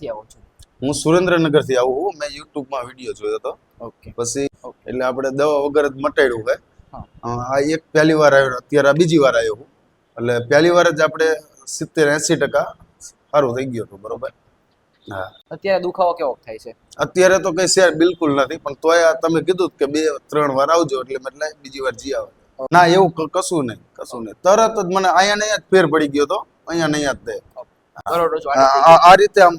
ક્યાંથી આવો છો? હું સુરેન્દ્રનગરથી આવું છું. મેં યુટ્યુબમાં વિડીયો જોયો હતો. ઓકે. પછી ઓકે. એટલે આપણે દવા વગર જ મટાડ્યું છે. હા. આ એક પહેલી વાર આવ્યો, અત્યારે આ બીજી વાર આવ્યો હું. એટલે પહેલી વાર જ આપણે 70-80% સારું થઈ ગયું હતું. બરોબર. હા. અત્યારે દુખાવો કેવો થાય છે? અત્યારે તો કઈ શેર બિલકુલ નથી, પણ તોય આ તમે કીધું કે 2-3 વાર આવજો એટલે એટલે બીજી વાર જી આવે. ના એવું કશું નહીં, કશું નહીં. તરત જ મને અહીંયા ને અહીંયા જ ફેર પડી ગયો તો, અહીંયા ને અહીંયા જ તે. કરોડરજ્જુ આડી થઈ ગઈ. આ રીતે આમ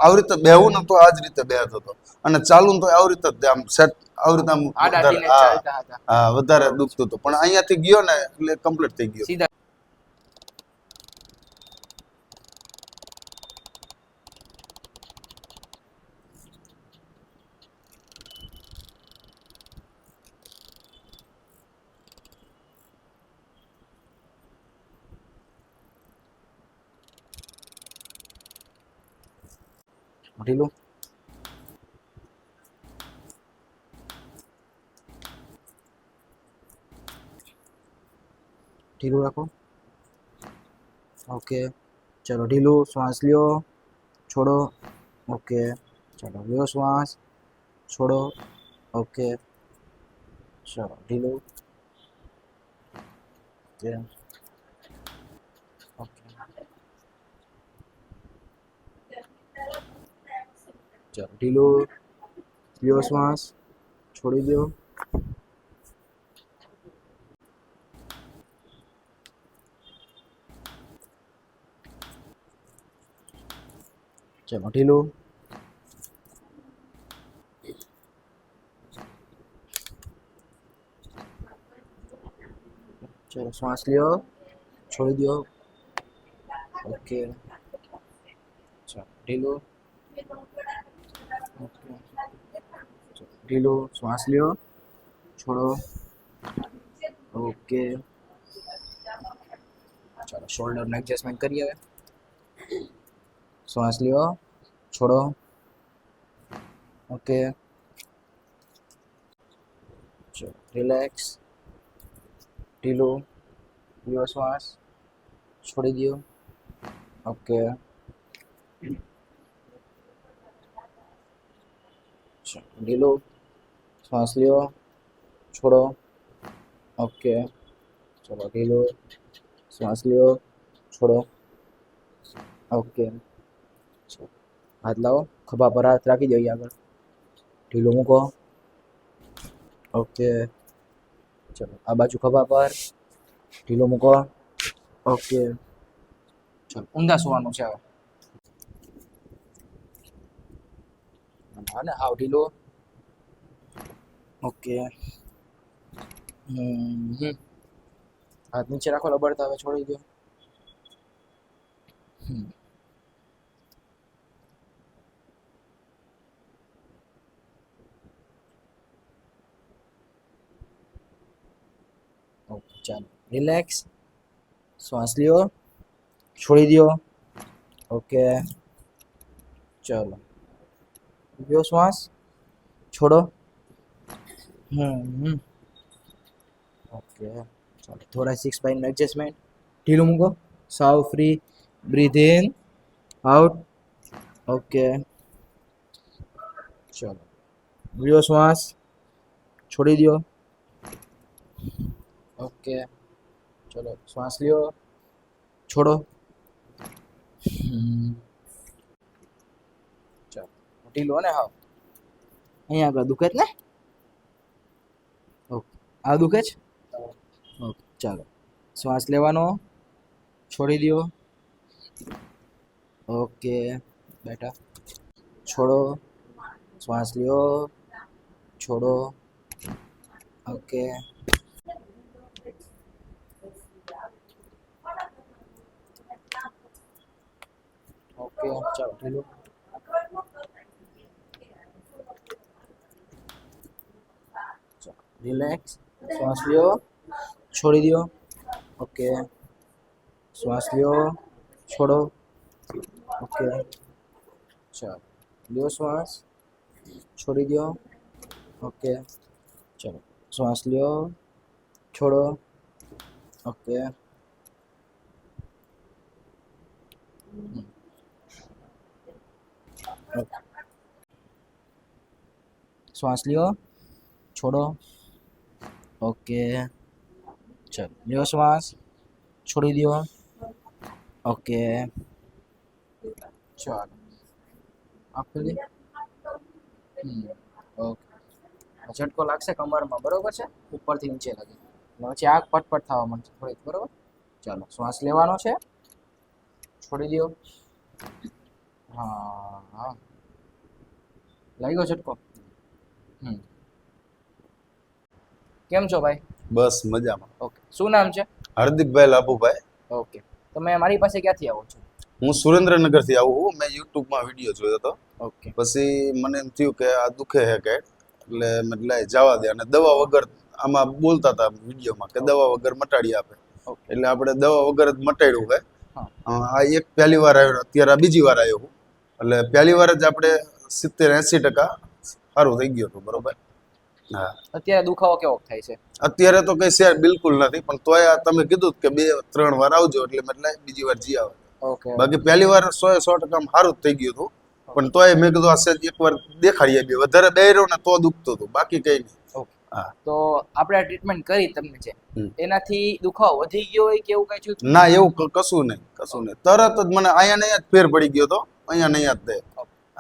આવી રીતે બેહું ને તો આ જ રીતે બેહતો હતો, અને ચાલુ ને તો આવી રીતે જ આમ સેટ આવી રીતે આમ આડાટીને વધારે ચાલતા હતા. હા વધારે દુખતું હતું, પણ અહીંયાથી ગયો ને એટલે કમ્પ્લીટ થઈ ગયો. સીધા ઢીલું. ઢીલું રાખો. ઓકે, ચલો ઢીલું. શ્વાસ લ્યો, છોડો. ઓકે, ચલો લ્યો શ્વાસ, છોડો. ઓકે, ચલો ઢીલું. ઓકે. ઓકે, ચલો ઢીલું. લ્યો શ્વાસ, છોડી દો. ચલો ઢીલું. ચલો શ્વાસ લ્યો, છોડી દો. ઓકે, ચલો ઢીલું. ઓકે, ઢીલું. શ્વાસ લ્યો, છોડો. ઓકે, ચાલો શોલ્ડરને એડજસ્ટમેન્ટ કરીએ હવે. શ્વાસ લ્યો, છોડો. ઓકે, ચલો રિલેક્સ. ઢીલું. લ્યો શ્વાસ, છોડી દો. ઓકે, ચલો ઢીલું. શ્વાસ લ્યો, છોડો. ઓકે, ચલો ઢીલું. શ્વાસ લ્યો, છોડો. ઓકે, ચલો હાથ લાવો, ખભા પર હાથ રાખી દો અહીંયા આગળ. ઢીલું મૂકો. ઓકે, ચલો આ બાજુ ખભા પર ઢીલું મૂકો. ઓકે, ચલો ઊંધા સુવાનું છે હવે. હા ને, હાવ ઢીલું. ઓકે. હાથ નીચે રાખો, લબડતા હવે છોડી દો. ઓકે, ચાલો રિલેક્સ. શ્વાસ લ્યો, છોડી દો. ઓકે, ચલો લ્યો શ્વાસ, છોડો. ઓકે, ચાલો થોરાસિક સ્પાઇન એડજસ્ટમેન્ટ. ઢીલું મૂકો, સાવ free. Breathe in, out. Okay, ચલો લ્યો શ્વાસ, છોડી દો. ઓકે, ચલો શ્વાસ લ્યો, છોડો. ચાલો ઢીલો ને હાવ. અહીંયા આગળ દુખે જ ને? ઓકે, આ દુખે છે? ઓકે, ચાલો શ્વાસ લેવાનો, છોડી દો. ઓકે બેટા, છોડો. શ્વાસ લ્યો, છોડો. ઓકે, ઓકે, ચાલો ઢીલું. રિલેક્સ. શ્વાસ લ્યો, છોડી દો. ઓકે, શ્વાસ લ્યો, છોડો. ઓકે, ચાલો લ્યો શ્વાસ, છોડી દો. ઓકે, ચલો શ્વાસ લ્યો, છોડો. ઓકે, શ્વાસ લ્યો, છોડો. ઓકે, ચલો લ્યો શ્વાસ, છોડી દો. ઓકે, ચાલો આપી દે. ઓકે, ઝટકો લાગશે કમરમાં, બરોબર છે, ઉપરથી નીચે લાગે પછી આગ પટપટ થવા માંડશે થોડીક, બરોબર. ચાલો શ્વાસ લેવાનો છે, છોડી દો. હા હા, લાગ્યો ઝટકો. કેમ છો ભાઈ? બસ મજામાં. ઓકે, શું નામ છે? હાર્દિકભાઈ લાભુભાઈ. ઓકે, તમે મારી પાસે ક્યાંથી આવો છો? હું સુરેન્દ્રનગર થી આવું છું. મેં યુટ્યુબમાં વિડીયો જોયો હતો, ઓકે, પછી મને એમ થયું કે આ દુખે છે કે, એટલે મેં લાય જવા દે. અને દવા વગર આમાં બોલતા હતા વિડીયોમાં કે દવા વગર મટાડી આપે, ઓકે. એટલે આપણે દવા વગર જ મટાડ્યું છે. હા. આ એક પહેલી વાર આવ્યો, અત્યારે આ બીજી વાર આવ્યો હું. એટલે પહેલી વાર જ આપણે 70-80% સારું થઈ ગયું હતું, બરોબર. હા, અત્યારે દુખાવો કેવો થાય છે? અત્યારે તો કઈ શેર બિલકુલ નથી, પણ તોય આ તમે કીધું કે 2-3 વાર આવજો, એટલે મેં બીજી વાર જી આવે. ઓકે, બાકી પહેલી વાર 100% સારું જ થઈ ગયું હતું, પણ તોય મેં કીધું આ સેજ એકવાર દેખાડીએ. બે વધારે બેર્યો ને તો દુખતું હતું, બાકી કઈ નહીં. ઓકે. હા. તો આપણે આ ટ્રીટમેન્ટ કરી તમને છે, હમ. એનાથી દુખાવો વધી ગયો હોય કે એવું કઈ થયું હતું? ના, એવું કશું નહીં, કશું નહીં. તરત જ મને અહીંયા ને અહીંયા જ ફેર પડી ગયો હતો, અહીંયા ને અહીંયા જ તે.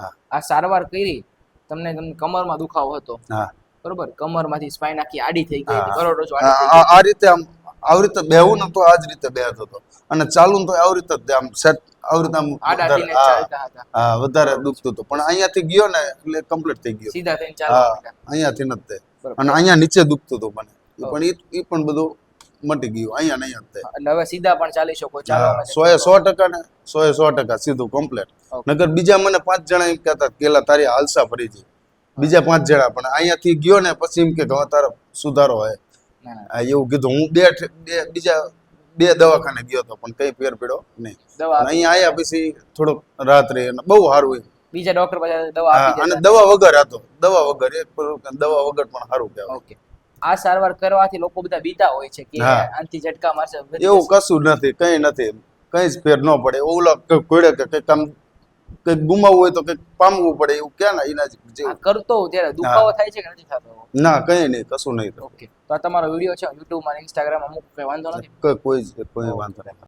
હા આ સારવાર કરી, તમને કમરમાં દુખાવો હતો, હા બરોબર, કમરમાંથી સ્પાઇન આખી આડી થઈ ગઈ હતી, હા. કરોડરજ્જુ આડી થઈ આ આ રીતે આમ આવી રીતે બેહવું ને તો આ જ રીતે બેહતો હતો, અને ચાલુ તો આવી રીતે જ આમ સેટ આવી રીતે આમ આડાટીને હા ચાલતા હતા, હા વધારે દુખતું હતું. પણ અહીંયાથી ગયો ને એટલે કમ્પ્લીટ થઈ ગયો. સીધા થઈને ચાલવા હા, માંડ્યા. અહીંયાથી નથી તે. બરોબર. અને અહીંયા નીચે દુખતું હતું મને, ઓકે. પણ એ પણ બધું મટી ગયું અહીંયા ને અહીંયા જ તે. એટલે હવે સીધા પણ ચાલી શકો, હા, ચાલવામાં 100% ને 100% સીધું કમ્પ્લીટ. ઓકે. નકર બીજા મને 5 જણા એમ કહેતા કે પેલા તારી હાલસા ફરી છે, બીજા 5 જણા. પણ અહીંયાથી ગયો ને પછી એમ કે હવે તારો સુધારો હોય. ના, ના, આ એવું કીધું. હું બીજા 2 દવાખાને ગયો હતો, પણ કઈ ફેર પડ્યો નહીં. દવા અને અહીંયા આયા પછી થોડોક રાત રહી અને બહુ સારું એમ. બીજા ડોક્ટર પાસે દવા હા, આપી અને દેતા. દવા વગર હતો, દવા વગર દવા વગર પણ સારું કહેવાય. ઓકે, આ સારવાર કરવાથી લોકો બધા બીતા હોય છે કે હા. આનથી ઝટકા મારશે, વધી એવું જશે. કશું નથી, કઈ નથી, કઈ જ ફેર ન પડે. ઓલા કોઈડે કે કંઈક આમ કંઈક ગુમાવવું હોય તો કંઈક પામવું પડે, એવું ક્યાં ના એના આ જેવું. કરતો હોઉં ત્યારે દુખાવો થાય છે કે નથી થતો? ના, કઈ નહીં, કશું નહીં. ઓકે, તો આ તમારો વિડીયો છે યુટ્યુબમાં, ઇન્સ્ટાગ્રામમાં મૂકો, કઈ વાંધો નથી? કોઈ વાંધો નહીં.